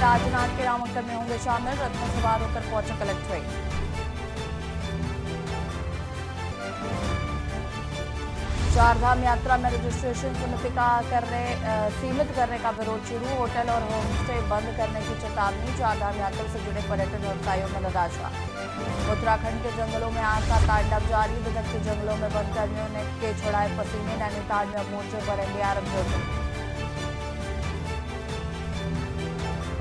राजनाथ के नामांकन में होंगे शामिल, रथ में सवार होकर पहुंचा कलेक्ट्रेट। चारधाम यात्रा में रजिस्ट्रेशन सीमित करने का विरोध शुरू, होटल और होमस्टे बंद करने की चेतावनी। चारधाम यात्रा से जुड़े पर्यटन व्यवसायियों में निराशा। उत्तराखंड के जंगलों में आग का तांडव जारी, बिदक जंगलों में वनकर्मियों ने के छुड़ाए पसीने। नैनीताल में अब मोर्चे पर एनडीआरएफ ड्यूटी।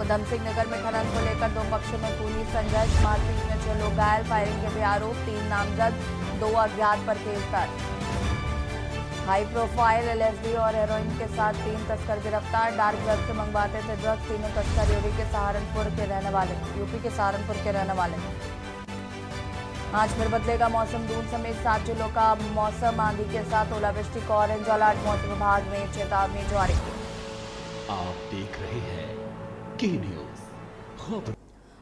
उधम सिंह नगर में खनन को लेकर दो पक्षों में खूनी संघर्ष, मारपीट में 6 लोग घायल, फायरिंग के भी आरोप। 3 नामजद, 2 अज्ञात पर केस दर्ज। हाई प्रोफाइल एलएसडी और हेरोइन के साथ 3 तस्कर गिरफ्तार, डार्क वेब से मंगवाते थे ड्रग्स। तीनों तस्कर यूपी के सहारनपुर के रहने वाले। आज फिर बदलेगा मौसम, दून समेत 7 जिलों का मौसम आंधी के साथ ओलावृष्टि का ऑरेंज अलर्ट मौसम विभाग ने चेतावनी जारी की। आप देख रहे हैं की न्यूज।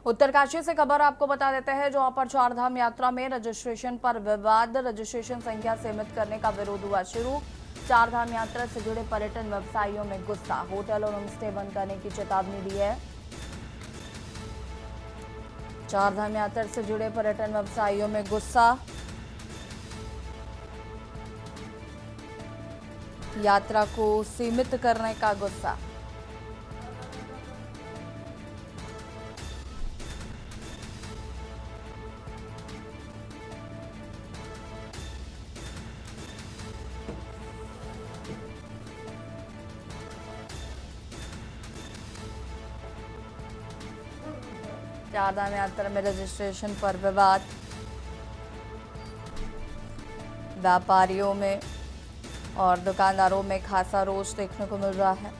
उत्तरकाशी से खबर आपको बता देते हैं, जहां पर चारधाम यात्रा में रजिस्ट्रेशन पर विवाद, रजिस्ट्रेशन संख्या सीमित करने का विरोध हुआ शुरू। चारधाम यात्रा से जुड़े पर्यटन व्यवसायियों में गुस्सा, होटल और होमस्टे बंद करने की चेतावनी दी है। चारधाम यात्रा से जुड़े पर्यटन व्यवसायियों में गुस्सा, यात्रा को सीमित करने का गुस्सा। चारधाम यात्रा में रजिस्ट्रेशन पर विवाद, व्यापारियों में और दुकानदारों में खासा रोष देखने को मिल रहा है।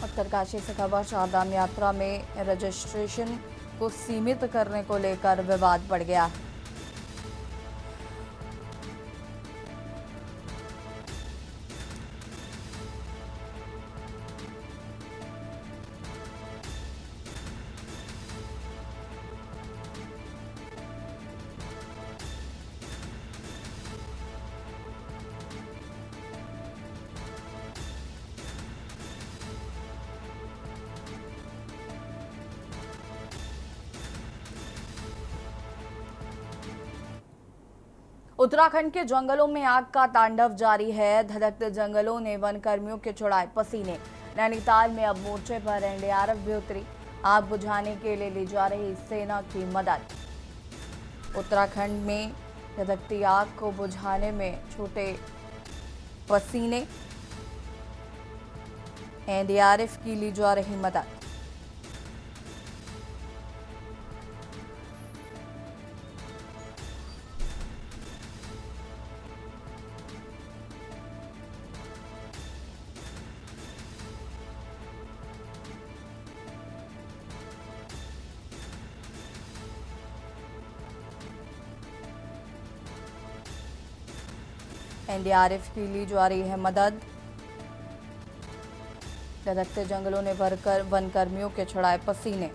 उत्तरकाशी से खबर, चारधाम यात्रा में रजिस्ट्रेशन को सीमित करने को लेकर विवाद बढ़ गया। उत्तराखंड के जंगलों में आग का तांडव जारी है, धधकते जंगलों ने वन कर्मियों के छुड़ाए पसीने। नैनीताल में अब मोर्चे पर एनडीआरएफ भी उतरी, आग बुझाने के लिए ली जा रही सेना की मदद। उत्तराखंड में धधकती आग को बुझाने में छूटे पसीने, एनडीआरएफ की ली जा रही मदद। एनडीआरएफ की ली जा रही है मदद, धधकते जंगलों ने भरकर वन कर्मियों के छुड़ाए पसीने।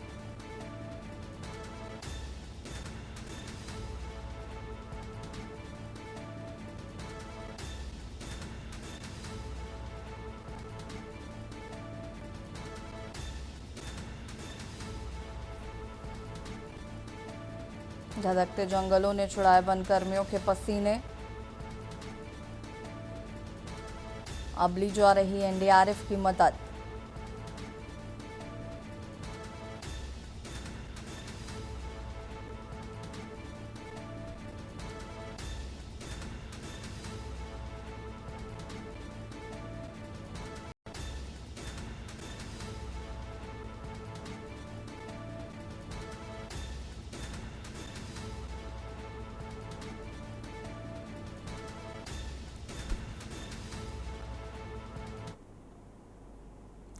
धधकते जंगलों ने छुड़ाए वन कर्मियों के पसीने, अब ली जा रही एनडीआरएफ की मदद।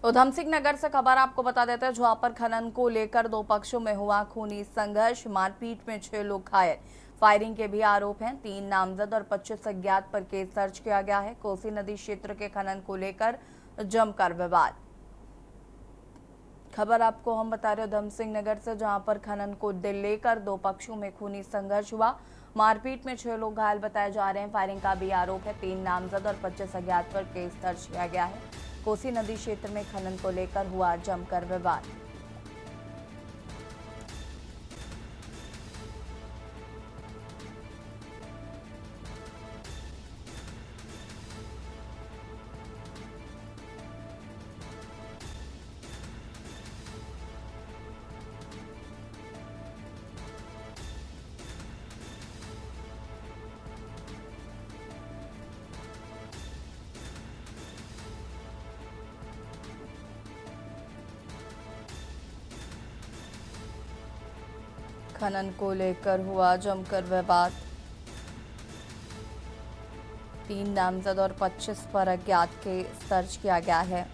उधम सिंह नगर से खबर आपको बता देते हैं, जहां पर खनन को लेकर दो पक्षों में हुआ खूनी संघर्ष। मारपीट में 6 लोग घायल, फायरिंग के भी आरोप हैं। 3 नामजद और 25 अज्ञात पर केस दर्ज किया गया है। कोसी नदी क्षेत्र के खनन को लेकर जमकर विवाद। खबर आपको हम बता रहे उधम सिंह नगर से, जहां पर खनन को लेकर दो पक्षों में खूनी संघर्ष हुआ। मारपीट में 6 लोग घायल बताए जा रहे हैं। फायरिंग का भी आरोप है। 3 नामजद और 25 अज्ञात पर केस दर्ज किया गया है। कोसी नदी क्षेत्र में खनन को लेकर हुआ जमकर विवाद। खनन को लेकर हुआ जमकर विवाद। 3 नामजद और 25 पर अज्ञात केस दर्ज किया गया है।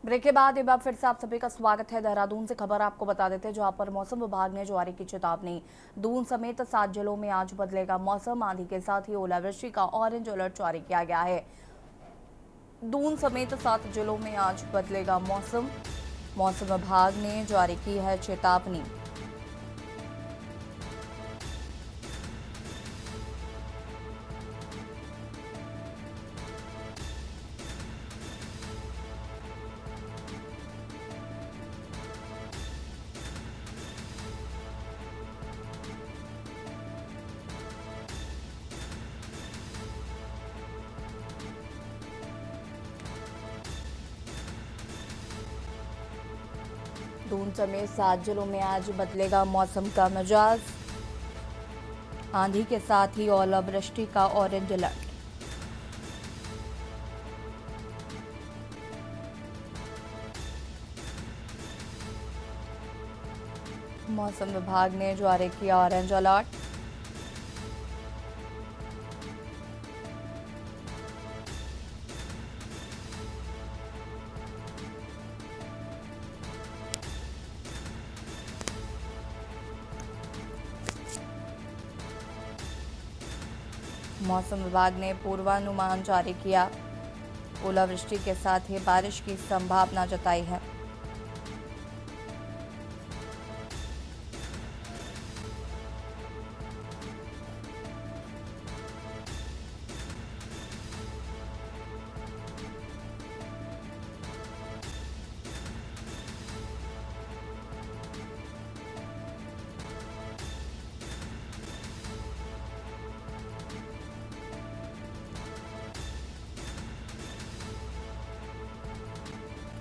ब्रेक के बाद एक बार फिर से आप सभी का स्वागत है। देहरादून से खबर आपको बता देते हैं, जहां पर मौसम विभाग ने जारी की चेतावनी। दून समेत 7 जिलों में आज बदलेगा मौसम। आंधी के साथ ही ओलावृष्टि का ऑरेंज अलर्ट जारी किया गया है। दून समेत 7 जिलों में आज बदलेगा मौसम। मौसम विभाग ने जारी की है चेतावनी। दून समेत 7 जिलों में आज बदलेगा मौसम का मिजाज। आंधी के साथ ही ओलावृष्टि का ऑरेंज अलर्ट। मौसम विभाग ने जारी किया ऑरेंज अलर्ट। मौसम विभाग ने पूर्वानुमान जारी किया। ओलावृष्टि के साथ ही बारिश की संभावना जताई है।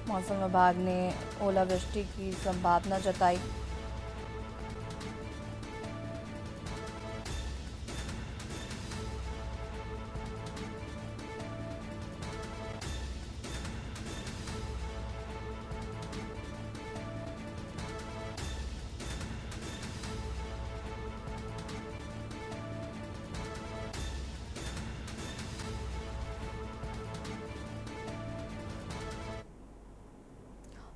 मौसम विभाग ने ओलावृष्टि की संभावना जताई।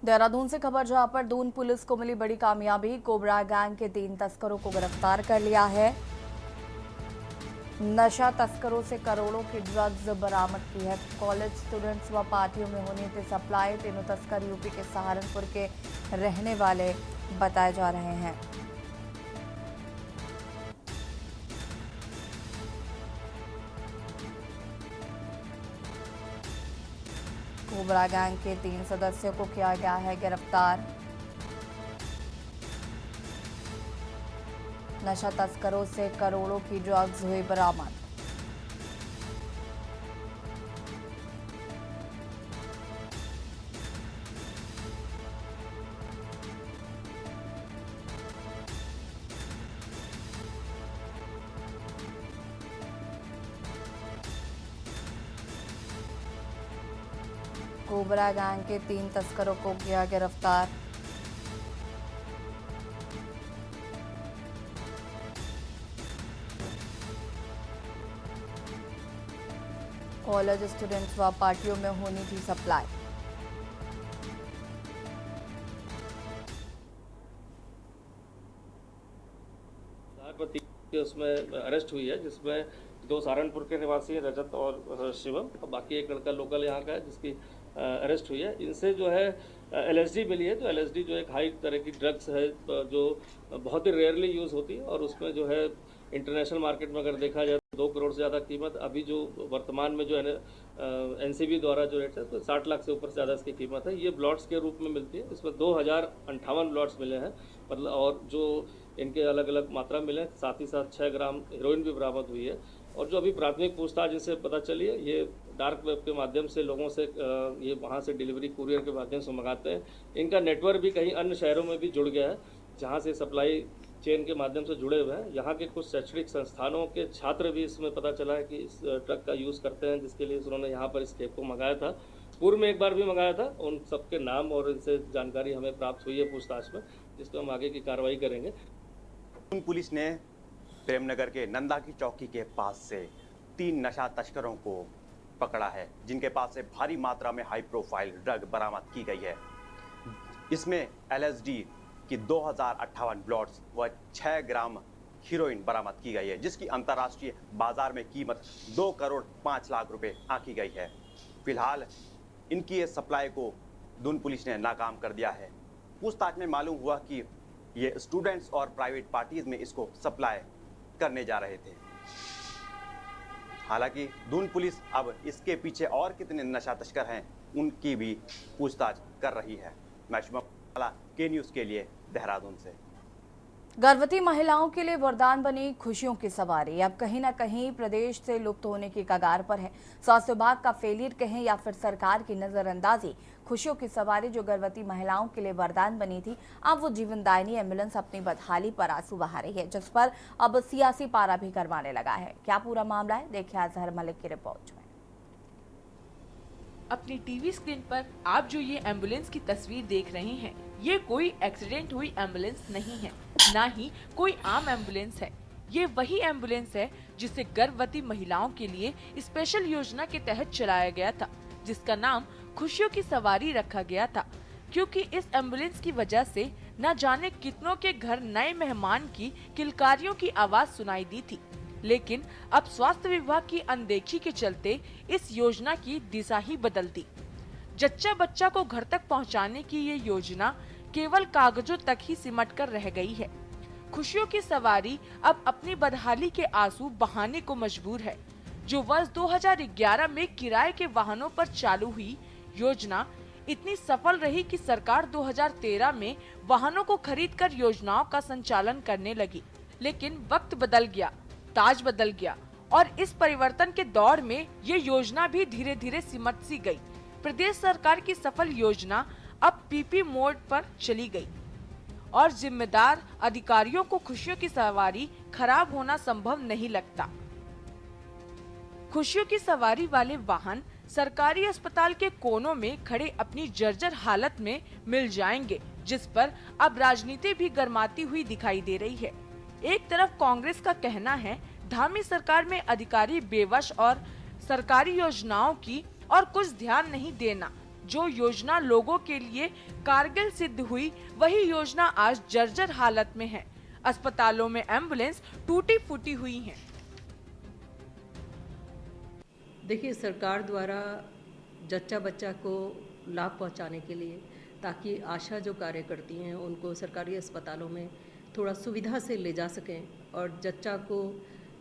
देहरादून से खबर, जहां पर दून पुलिस को मिली बड़ी कामयाबी। कोबरा गैंग के 3 तस्करों को गिरफ्तार कर लिया है। नशा तस्करों से करोड़ों की ड्रग्स बरामद की है। कॉलेज स्टूडेंट्स व पार्टियों में होनी थी सप्लाई। तीनों तस्कर यूपी के सहारनपुर के रहने वाले बताए जा रहे हैं। कोबरा गैंग के 3 सदस्यों को किया गया है गिरफ्तार। नशा तस्करों से करोड़ों की ड्रग्स हुई बरामद। कोबरा गैंग के 3 तस्करों को किया गिरफ्तार। कॉलेज स्टूडेंट्स व पार्टियों में होनी थी सप्लाई। उसमें अरेस्ट हुई है, जिसमें 2 सहारनपुर के निवासी हैं, रजत और शिवम, और बाकी एक लड़का लोकल यहाँ का है जिसकी अरेस्ट हुई है। इनसे जो है LSD मिली है। तो LSD जो एक हाई तरह की ड्रग्स है जो बहुत ही रेयरली यूज़ होती है, और उसमें जो है इंटरनेशनल मार्केट में अगर देखा जाए 2 करोड़ से ज़्यादा कीमत, अभी जो वर्तमान में जो है NCB द्वारा जो रेट है तो 60 लाख से ऊपर से ज़्यादा इसकी कीमत है। ये ब्लॉट्स के रूप में मिलती है। इसमें 2058 ब्लॉट्स मिले हैं, मतलब, और जो इनके अलग अलग मात्रा मिले, साथ ही साथ 6 ग्राम हेरोइन भी बरामद हुई है। और जो अभी प्राथमिक पूछताछ इनसे पता चली है, ये डार्क वेब के माध्यम से लोगों से ये वहाँ से डिलीवरी कुरियर के माध्यम से मंगाते हैं। इनका नेटवर्क भी कहीं अन्य शहरों में भी जुड़ गया है, जहाँ से सप्लाई चेन के माध्यम से जुड़े हुए हैं। यहाँ के कुछ शैक्षणिक संस्थानों के छात्र भी इसमें पता चला है कि इस ट्रक का यूज़ करते हैं, जिसके लिए उन्होंने यहाँ पर इस टेप को मंगाया था। पूर्व में एक बार भी मंगाया था। उन सबके नाम और इनसे जानकारी हमें प्राप्त हुई है पूछताछ में, जिस पर हम आगे की कार्रवाई करेंगे। पुलिस ने प्रेमनगर के नंदा की चौकी के पास से 3 नशा तस्करों को पकड़ा है, जिनके पास से भारी मात्रा में हाई प्रोफाइल ड्रग बरामद की गई है। इसमें LSD की 2058 ब्लॉट्स व 6 ग्राम हीरोइन बरामद की गई है, जिसकी अंतर्राष्ट्रीय बाजार में कीमत 2 करोड़ 5 लाख रुपए आंकी गई है। फिलहाल इनकी इस सप्लाई को दून पुलिस ने नाकाम कर दिया है। पूछताछ में मालूम हुआ कि ये स्टूडेंट्स और प्राइवेट पार्टीज में इसको सप्लाई करने जा रहे थे। हालांकि दून पुलिस अब इसके पीछे और कितने नशा तस्कर हैं उनकी भी पूछताछ कर रही है। मैं शुभम वाला के न्यूज़ के लिए देहरादून से। गर्भवती महिलाओं के लिए वरदान बनी खुशियों की सवारी अब कहीं ना कहीं प्रदेश से लुप्त होने की कगार पर है। स्वास्थ्य विभाग का फेलियर कहें या फिर सरकार की नजरअंदाजी, खुशियों की सवारी जो गर्भवती महिलाओं के लिए वरदान बनी थी, अब वो जीवनदायिनी एम्बुलेंस अपनी बदहाली पर आंसू बहा रही है, जिस पर अब सियासी पारा भी करवाने लगा है। क्या पूरा मामला है, देखिए अजहर मलिक की रिपोर्ट में। अपनी टीवी स्क्रीन पर आप जो ये एम्बुलेंस की तस्वीर देख रहे हैं, ये कोई एक्सीडेंट हुई एम्बुलेंस नहीं है, ना ही कोई आम एम्बुलेंस है। ये वही एम्बुलेंस है जिसे गर्भवती महिलाओं के लिए स्पेशल योजना के तहत चलाया गया था, जिसका नाम खुशियों की सवारी रखा गया था, क्योंकि इस एम्बुलेंस की वजह से न जाने कितनों के घर नए मेहमान की किलकारियों की आवाज सुनाई दी थी। लेकिन अब स्वास्थ्य विभाग की अनदेखी के चलते इस योजना की दिशा ही बदल दी। जच्चा बच्चा को घर तक पहुंचाने की ये योजना केवल कागजों तक ही सिमट कर रह गई है। खुशियों की सवारी अब अपनी बदहाली के आंसू बहाने को मजबूर है। जो वर्ष 2011 में किराए के वाहनों पर चालू हुई योजना इतनी सफल रही कि सरकार 2013 में वाहनों को खरीदकर योजनाओं का संचालन करने लगी। लेकिन वक्त बदल गया, ताज बदल गया, और इस परिवर्तन के दौर में ये योजना भी धीरे धीरे सिमट सी गई। प्रदेश सरकार की सफल योजना अब PP मोड पर चली गई और जिम्मेदार अधिकारियों को खुशियों की सवारी खराब होना संभव नहीं लगता। खुशियों की सवारी वाले वाहन सरकारी अस्पताल के कोनों में खड़े अपनी जर्जर हालत में मिल जाएंगे, जिस पर अब राजनीति भी गर्माती हुई दिखाई दे रही है। एक तरफ कांग्रेस का कहना है धामी सरकार में अधिकारी बेवश और सरकारी योजनाओं की और कुछ ध्यान नहीं देना। जो योजना लोगों के लिए कारगर सिद्ध हुई, वही योजना आज जर्जर हालत में है। अस्पतालों में एम्बुलेंस टूटी फूटी हुई हैं। देखिए, सरकार द्वारा जच्चा बच्चा को लाभ पहुंचाने के लिए, ताकि आशा जो कार्य करती हैं उनको सरकारी अस्पतालों में थोड़ा सुविधा से ले जा सकें और जच्चा को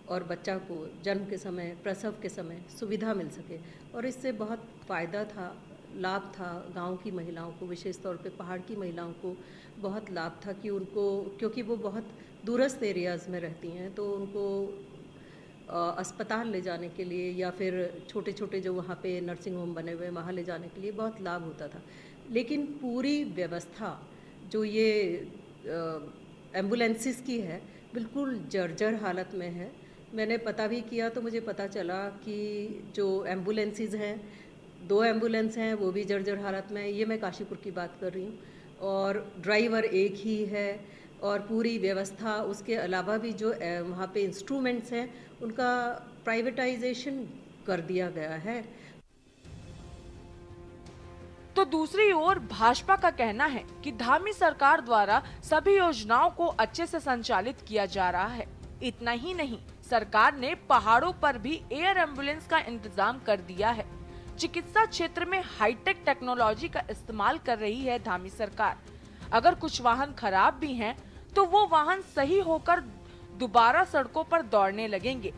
और बच्चा को जन्म के समय, प्रसव के समय सुविधा मिल सके। और इससे बहुत फ़ायदा था, लाभ था गांव की महिलाओं को, विशेष तौर पे पहाड़ की महिलाओं को बहुत लाभ था कि उनको, क्योंकि वो बहुत दूरस्थ एरियाज़ में रहती हैं, तो उनको अस्पताल ले जाने के लिए या फिर छोटे छोटे जो वहाँ पे नर्सिंग होम बने हुए हैं वहाँ ले जाने के लिए बहुत लाभ होता था। लेकिन पूरी व्यवस्था जो ये एम्बुलेंसेस की है बिल्कुल जर्जर हालत में है। मैंने पता भी किया तो मुझे पता चला कि जो एम्बुलेंसेस हैं 2 एम्बुलेंस हैं वो भी जर्जर हालत में है। ये मैं काशीपुर की बात कर रही हूँ, और ड्राइवर एक ही है और पूरी व्यवस्था, उसके अलावा भी जो वहाँ पे इंस्ट्रूमेंट्स हैं उनका प्राइवेटाइजेशन कर दिया गया है। तो दूसरी ओर भाजपा का कहना है कि धामी सरकार द्वारा सभी योजनाओं को अच्छे से संचालित किया जा रहा है। इतना ही नहीं, सरकार ने पहाड़ों पर भी एयर एम्बुलेंस का इंतजाम कर दिया है। चिकित्सा क्षेत्र में हाईटेक टेक्नोलॉजी का इस्तेमाल कर रही है धामी सरकार। अगर कुछ वाहन खराब भी हैं, तो वो वाहन सही होकर दोबारा सड़कों पर दौड़ने लगेंगे।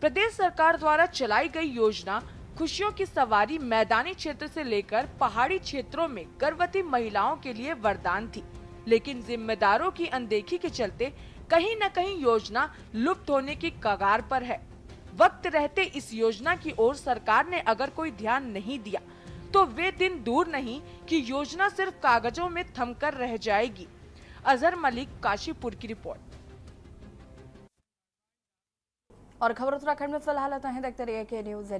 प्रदेश सरकार द्वारा चलाई गई योजना खुशियों की सवारी मैदानी क्षेत्र से लेकर पहाड़ी क्षेत्रों में गर्भवती महिलाओं के लिए वरदान थी, लेकिन जिम्मेदारों की अनदेखी के चलते कहीं न कहीं योजना लुप्त होने की कगार पर है। वक्त रहते इस योजना की ओर सरकार ने अगर कोई ध्यान नहीं दिया तो वे दिन दूर नहीं कि योजना सिर्फ कागजों में थमकर रह जाएगी। अजहर मलिक, काशीपुर की रिपोर्ट। और खबर उत्तराखंड में फिलहाल आता है, देखते रहिए के न्यूज़।